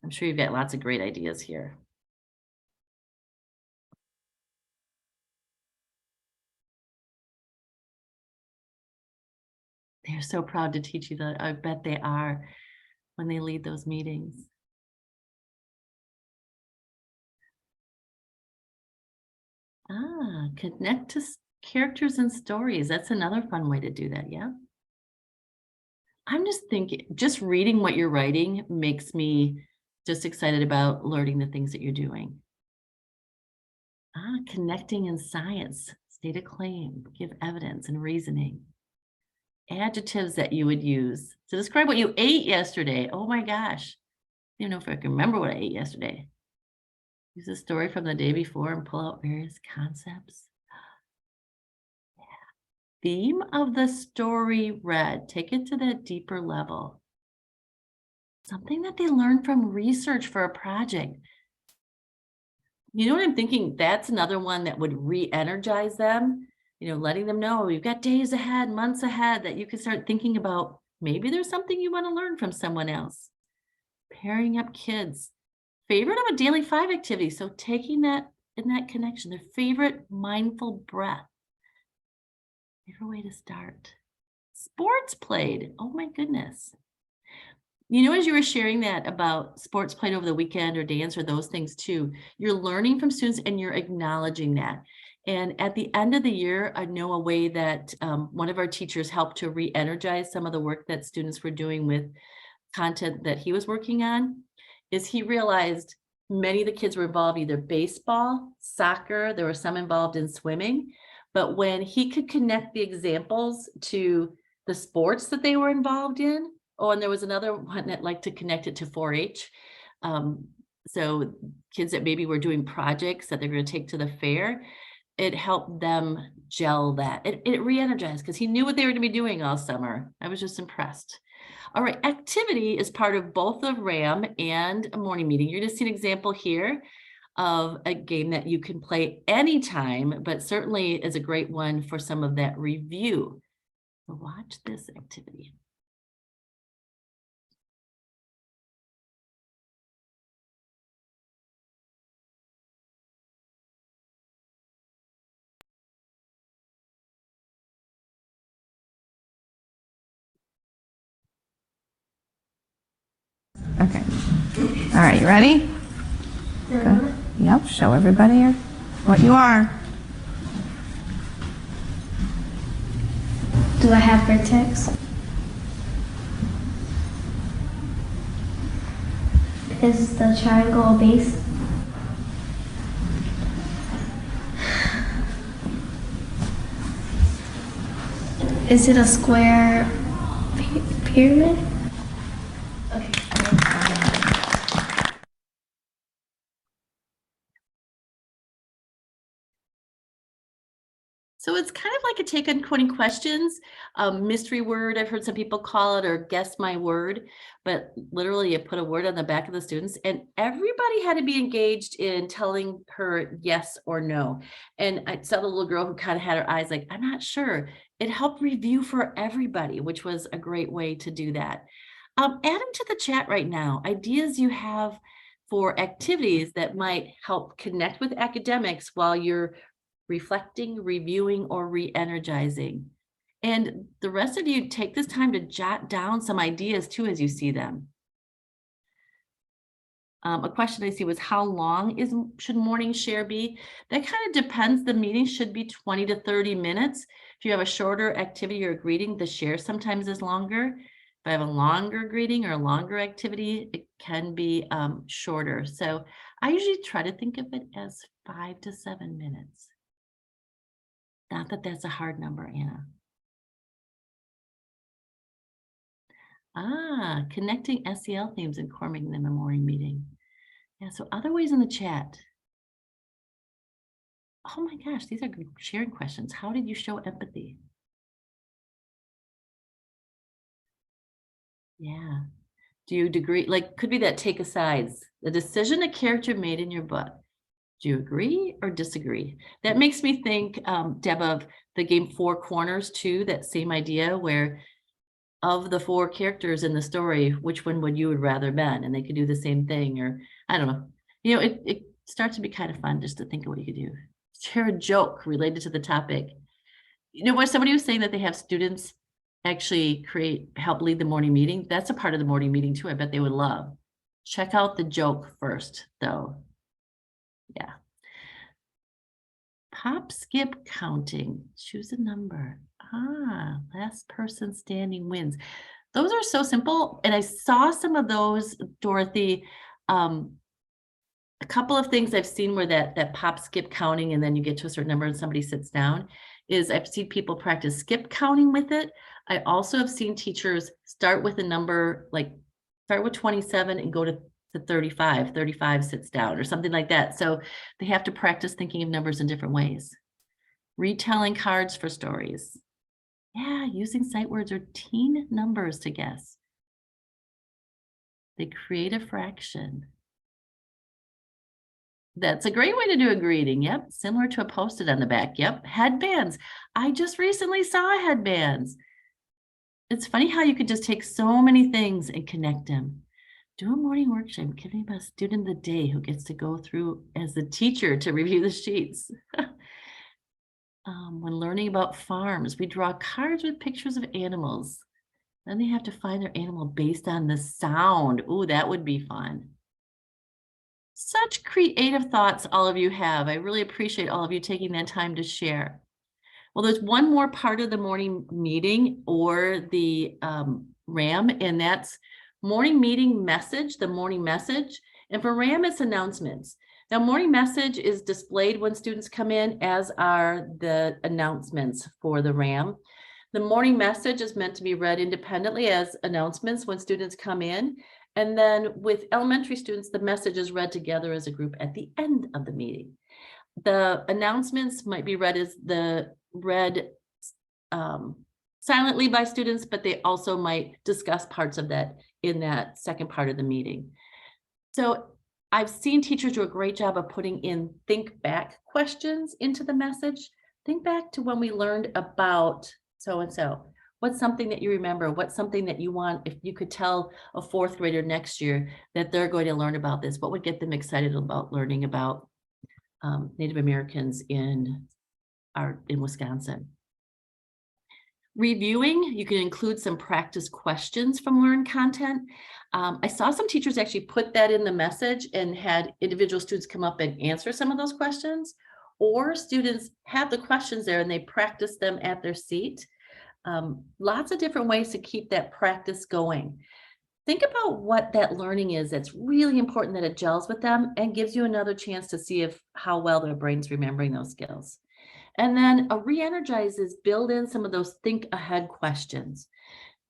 I'm sure you've got lots of great ideas here. They're so proud to teach you that. I bet they are when they lead those meetings. Connect to characters and stories. That's another fun way to do that, yeah? I'm just thinking, just reading what you're writing makes me just excited about learning the things that you're doing. Connecting in science, state a claim, give evidence and reasoning. Adjectives that you would use to describe what you ate yesterday. Oh my gosh. I don't know if I can remember what I ate yesterday. Use a story from the day before and pull out various concepts. Yeah. Theme of the story read. Take it to that deeper level. Something that they learned from research for a project. You know what I'm thinking? That's another one that would re-energize them. You know, letting them know you've got days ahead, months ahead that you can start thinking about. Maybe there's something you want to learn from someone else. Pairing up kids. Favorite of a daily 5 activity. So taking that in that connection, their favorite mindful breath. Favorite way to start. Sports played. Oh my goodness. You know, as you were sharing that about sports played over the weekend or dance or those things too, you're learning from students and you're acknowledging that. And at the end of the year, I know a way that one of our teachers helped to re-energize some of the work that students were doing with content that he was working on, is he realized many of the kids were involved either baseball, soccer, there were some involved in swimming, but when he could connect the examples to the sports that they were involved in, and there was another one that liked to connect it to 4-H. So kids that maybe were doing projects that they're going to take to the fair, it helped them gel that. It re-energized because he knew what they were going to be doing all summer. I was just impressed. All right, activity is part of both a RAM and a morning meeting. You're going to see an example here of a game that you can play anytime, but certainly is a great one for some of that review. So watch this activity. Okay. All right, you ready? Good. Yep, show everybody what you are. Do I have vertex? Is the triangle a base? Is it a square pyramid? So it's kind of like a take on 20 questions, mystery word, I've heard some people call it, or guess my word, but literally you put a word on the back of the students and everybody had to be engaged in telling her yes or no. And I saw the little girl who kind of had her eyes like, I'm not sure. It helped review for everybody, which was a great way to do that. Add them to the chat right now, ideas you have for activities that might help connect with academics while you're reflecting, reviewing, or re-energizing. And the rest of you take this time to jot down some ideas too as you see them. A question I see was, how long should morning share be? That kind of depends. The meeting should be 20 to 30 minutes. If you have a shorter activity or greeting, the share sometimes is longer. If I have a longer greeting or a longer activity, it can be shorter. So I usually try to think of it as 5 to 7 minutes. Not that that's a hard number, Anna. Connecting SEL themes and forming them in a morning meeting. Yeah, so other ways in the chat. Oh my gosh, these are good sharing questions. How did you show empathy? Yeah. Do you agree? Like, could be that take asides. The decision a character made in your book. Do you agree or disagree? That makes me think, Deb, of the game Four Corners too, that same idea where of the 4 characters in the story, which one would you have rather been? And they could do the same thing, or I don't know. You know, it starts to be kind of fun just to think of what you could do. Share a joke related to the topic. You know what, somebody was saying that they have students actually help lead the morning meeting. That's a part of the morning meeting too. I bet they would love. Check out the joke first though. Yeah. Pop, skip counting. Choose a number. Last person standing wins. Those are so simple. And I saw some of those, Dorothy. A couple of things I've seen where that pop, skip counting, and then you get to a certain number and somebody sits down, is I've seen people practice skip counting with it. I also have seen teachers start with a number, like start with 27 and go to 35. 35 sits down or something like that. So they have to practice thinking of numbers in different ways. Retelling cards for stories. Yeah, using sight words or teen numbers to guess. They create a fraction. That's a great way to do a greeting. Yep, similar to a Post-it on the back. Yep, headbands. I just recently saw headbands. It's funny how you could just take so many things and connect them. Do a morning workshop, giving a student the day who gets to go through as the teacher to review the sheets. When learning about farms, we draw cards with pictures of animals. Then they have to find their animal based on the sound. Ooh, that would be fun. Such creative thoughts all of you have. I really appreciate all of you taking that time to share. Well, there's one more part of the morning meeting or the RAM, and that's morning meeting message, the morning message. And for RAM, it's announcements. Now, morning message is displayed when students come in, as are the announcements for the RAM. The morning message is meant to be read independently as announcements when students come in. And then with elementary students, the message is read together as a group at the end of the meeting. The announcements might be read silently by students, but they also might discuss parts of that in that second part of the meeting. So I've seen teachers do a great job of putting in think back questions into the message. Think back to when we learned about so-and-so. What's something that you remember? What's something that you want, if you could tell a 4th grader next year that they're going to learn about this? What would get them excited about learning about Native Americans in Wisconsin? Reviewing, you can include some practice questions from learned content. I saw some teachers actually put that in the message and had individual students come up and answer some of those questions, or students have the questions there and they practice them at their seat. Lots of different ways to keep that practice going. Think about what that learning is that's really important, that it gels with them and gives you another chance to see how well their brain's remembering those skills. And then a re-energize is build in some of those think ahead questions.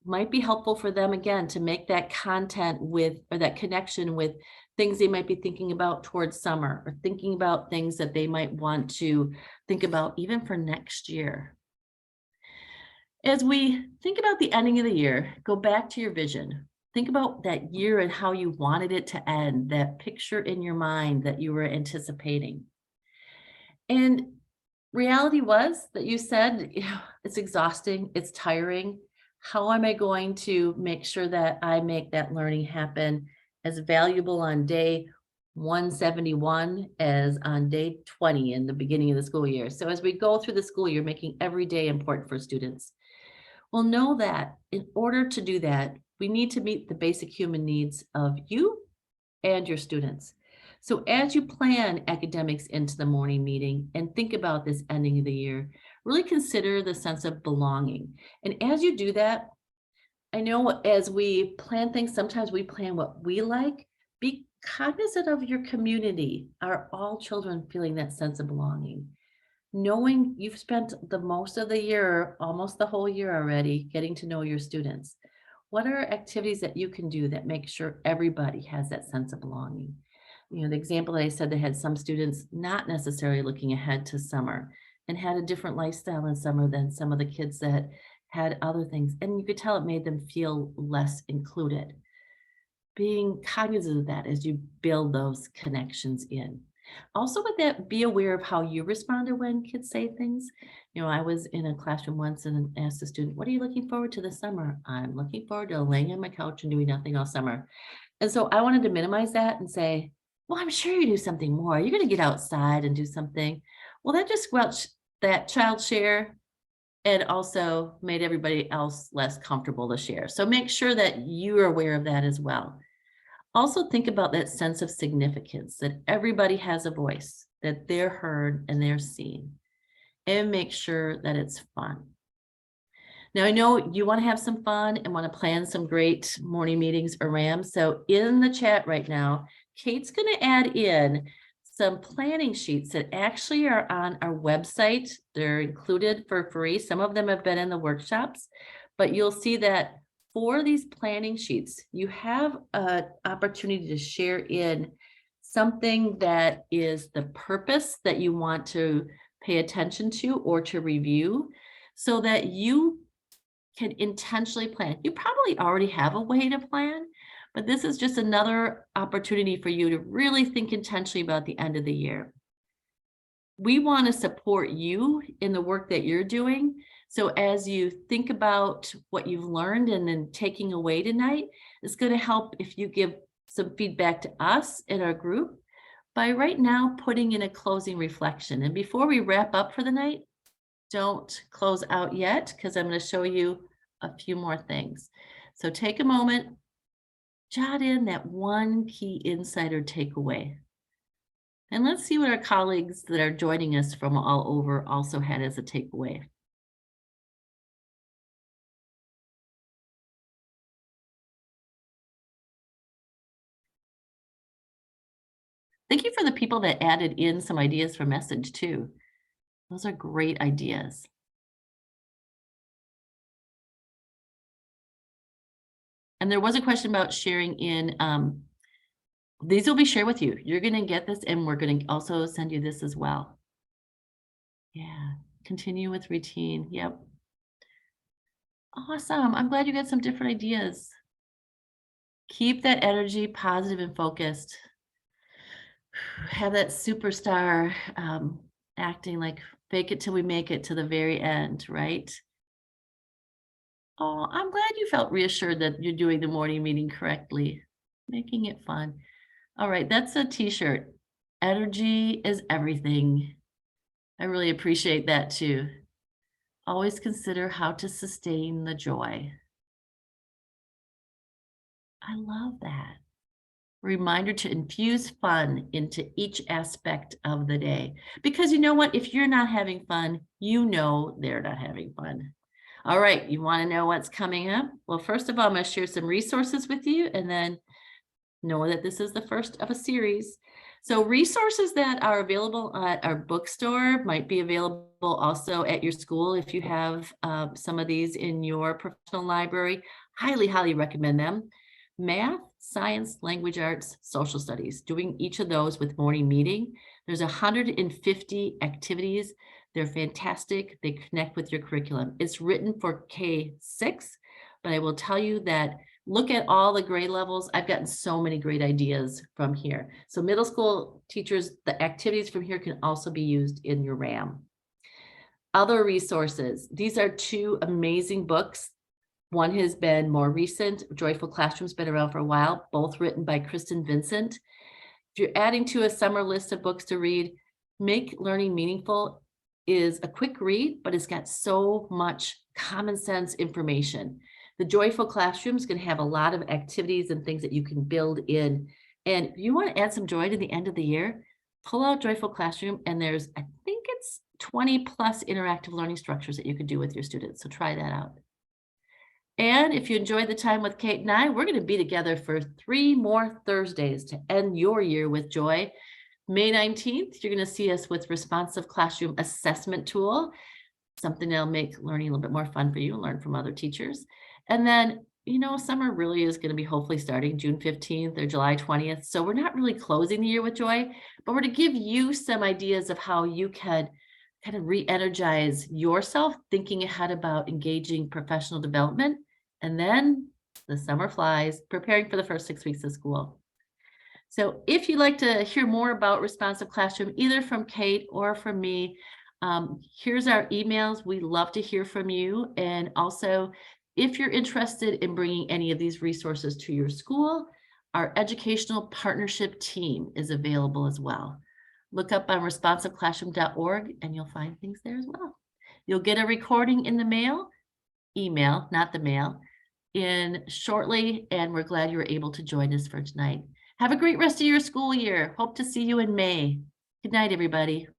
Might be helpful for them, again, to make that content with, or that connection with things they might be thinking about towards summer, or thinking about things that they might want to think about even for next year. As we think about the ending of the year, go back to your vision. Think about that year and how you wanted it to end, that picture in your mind that you were anticipating. And reality was that you said, it's exhausting, it's tiring. How am I going to make sure that I make that learning happen as valuable on day 171 as on day 20 in the beginning of the school year? So as we go through the school year, making every day important for students. Well, know that in order to do that, we need to meet the basic human needs of you and your students. So as you plan academics into the morning meeting and think about this ending of the year, really consider the sense of belonging. And as you do that, I know as we plan things, sometimes we plan what we like. Be cognizant of your community. Are all children feeling that sense of belonging? Knowing you've spent the most of the year, almost the whole year already, getting to know your students. What are activities that you can do that make sure everybody has that sense of belonging? You know, the example that I said, they had some students not necessarily looking ahead to summer and had a different lifestyle in summer than some of the kids that had other things. And you could tell it made them feel less included. Being cognizant of that as you build those connections in. Also with that, be aware of how you responded when kids say things. You know, I was in a classroom once and asked a student, what are you looking forward to this summer? I'm looking forward to laying on my couch and doing nothing all summer. And so I wanted to minimize that and say, well, I'm sure you do something more. You're going to get outside and do something. Well, that just squelched that child share and also made everybody else less comfortable to share. So make sure that you're aware of that as well. Also think about that sense of significance, that everybody has a voice, that they're heard and they're seen, and make sure that it's fun. Now, I know you want to have some fun and want to plan some great morning meetings or RAMs. So in the chat right now, Kate's going to add in some planning sheets that actually are on our website. They're included for free. Some of them have been in the workshops, but you'll see that for these planning sheets, you have an opportunity to share in something that is the purpose that you want to pay attention to or to review so that you can intentionally plan. You probably already have a way to plan, but this is just another opportunity for you to really think intentionally about the end of the year. We want to support you in the work that you're doing. So as you think about what you've learned and then taking away tonight, it's going to help if you give some feedback to us in our group by right now putting in a closing reflection. And before we wrap up for the night, don't close out yet because I'm going to show you a few more things. So take a moment, jot in that one key insight or takeaway. And let's see what our colleagues that are joining us from all over also had as a takeaway. Thank you for the people that added in some ideas for message too. Those are great ideas. And there was a question about sharing in, these will be shared with you. You're going to get this and we're going to also send you this as well. Yeah, continue with routine. Yep. Awesome. I'm glad you got some different ideas. Keep that energy positive and focused. Have that superstar acting like fake it till we make it to the very end, right? Oh, I'm glad you felt reassured that you're doing the morning meeting correctly, making it fun. All right, that's a t-shirt. Energy is everything. I really appreciate that too. Always consider how to sustain the joy. I love that. Reminder to infuse fun into each aspect of the day. Because you know what? If you're not having fun, you know they're not having fun. All right, you want to know what's coming up? Well, first of all, I'm going to share some resources with you and then know that this is the first of a series. So resources that are available at our bookstore might be available also at your school. If you have some of these in your professional library, highly, highly recommend them. Math, science, language arts, social studies, doing each of those with morning meeting. There's 150 activities. They're fantastic. They connect with your curriculum. It's written for K-6, but I will tell you that look at all the grade levels. I've gotten so many great ideas from here. So middle school teachers, the activities from here can also be used in your RAM. Other resources. These are two amazing books. One has been more recent. Joyful Classroom's been around for a while, both written by Kristen Vincent. If you're adding to a summer list of books to read, Make Learning Meaningful is a quick read, but it's got so much common sense information. The Joyful Classroom is going to have a lot of activities and things that you can build in. And if you want to add some joy to the end of the year, pull out Joyful Classroom, and there's, I think it's 20 plus interactive learning structures that you can do with your students. So try that out. And if you enjoyed the time with Kate and I, we're going to be together for 3 more Thursdays to end your year with joy. May 19th, you're going to see us with Responsive Classroom Assessment Tool, something that'll make learning a little bit more fun for you and learn from other teachers. And then, you know, summer really is going to be hopefully starting June 15th or July 20th. So we're not really closing the year with joy, but we're to give you some ideas of how you can kind of re-energize yourself, thinking ahead about engaging professional development. And then the summer flies, preparing for the first 6 weeks of school. So if you'd like to hear more about Responsive Classroom, either from Kate or from me, here's our emails. We love to hear from you. And also, if you're interested in bringing any of these resources to your school, our educational partnership team is available as well. Look up on responsiveclassroom.org and you'll find things there as well. You'll get a recording in the mail, email, not the mail, in shortly, and we're glad you were able to join us for tonight. Have a great rest of your school year. Hope to see you in May. Good night, everybody.